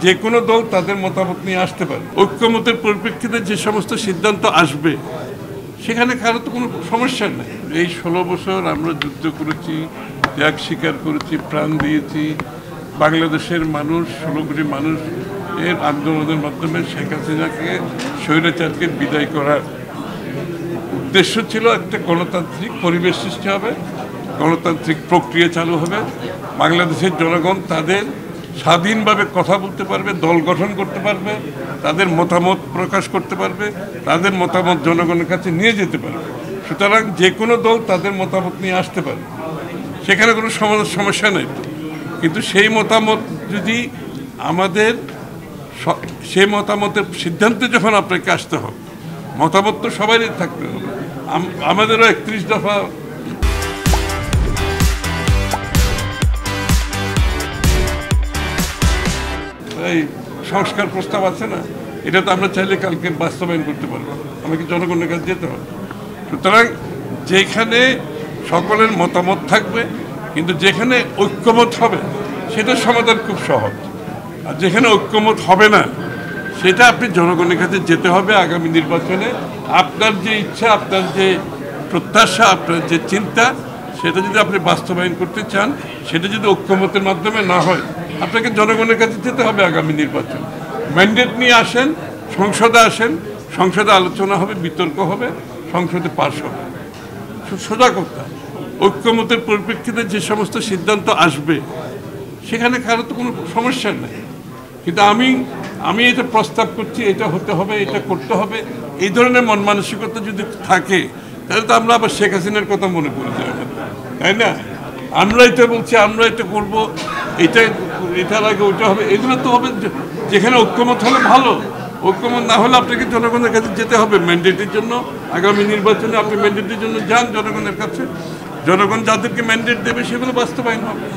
যে কোনো দল তাদের মতামত নিয়ে আসতে পারে। ঐক্যমতের পরিপ্রেক্ষিতে যে সমস্ত সিদ্ধান্ত আসবে সেখানে কারো তো কোনো সমস্যা নেই। এই 16 বছর আমরা যুদ্ধ করেছি, ত্যাগ স্বীকার করেছি, প্রাণ দিয়েছি। বাংলাদেশের মানুষ 16 কোটি মানুষ এর আন্দোলনের মাধ্যমে শেখ হাসিনাকে, স্বৈরাচারকে বিদায় করার উদ্দেশ্য ছিল একটা গণতান্ত্রিক পরিবেশ সৃষ্টি হবে, গণতান্ত্রিক প্রক্রিয়া চালু হবে, বাংলাদেশের জনগণ তাদের স্বাধীনভাবে কথা বলতে পারবে, দল গঠন করতে পারবে, তাদের মতামত প্রকাশ করতে পারবে, তাদের মতামত জনগণের কাছে নিয়ে যেতে পারবে। সুতরাং যে কোনো দল তাদের মতামত নিয়ে আসতে পারে, সেখানে কোনো সমস্যা নেই। কিন্তু সেই মতামত যদি আমাদের সেই মতামতের সিদ্ধান্তে যখন আপনাকে আসতে হবে, মতামত তো সবারই থাকতে হবে। আমাদেরও 31 দফা এই সংস্কার প্রস্তাব আছে না, এটা তো আমরা চাইলে কালকে বাস্তবায়ন করতে পারবো, আমাকে জনগণের কাছে যেতে হবে। সুতরাং যেখানে সকলের মতামত থাকবে, কিন্তু যেখানে ঐক্যমত হবে সেটার সমাধান খুব সহজ। আর যেখানে ঐক্যমত হবে না সেটা আপনি জনগণের কাছে যেতে হবে। আগামী নির্বাচনে আপনার যে ইচ্ছা, আপনার যে প্রত্যাশা, আপনার যে চিন্তা, সেটা যদি আপনি বাস্তবায়ন করতে চান, সেটা যদি ঐক্যমতের মাধ্যমে না হয়, আপনাকে জনগণের কাছে যেতে হবে। আগামী নির্বাচন ম্যান্ডেট নিয়ে আসেন, সংসদে আসেন, সংসদে আলোচনা হবে, বিতর্ক হবে, সংসদে পাশ হবে। সোজা কথা, ঐক্যমতের পরিপ্রেক্ষিতে যে সমস্ত সিদ্ধান্ত আসবে সেখানে কারো তো কোনো সমস্যা নেই। কিন্তু আমি এটা প্রস্তাব করছি, এটা হতে হবে, এটা করতে হবে, এই ধরনের মন মানসিকতা যদি থাকে, তাহলে তো আমরা আবার শেখ হাসিনার কথা মনে পড়ে যাবে, তাই না? আমরা এটা বলছি, আমরা এটা করবো, এটার আগে ওইটা হবে, এগুলো তো হবে। যেখানে ঐক্যমত হলে ভালো, ঐক্যমত না হলে আপনাকে জনগণের কাছে যেতে হবে ম্যান্ডেটের জন্য। আগামী নির্বাচনে আপনি ম্যান্ডেটের জন্য যান জনগণের কাছে, জনগণ যাদেরকে ম্যান্ডেট দেবে সেগুলো বাস্তবায়ন হবে।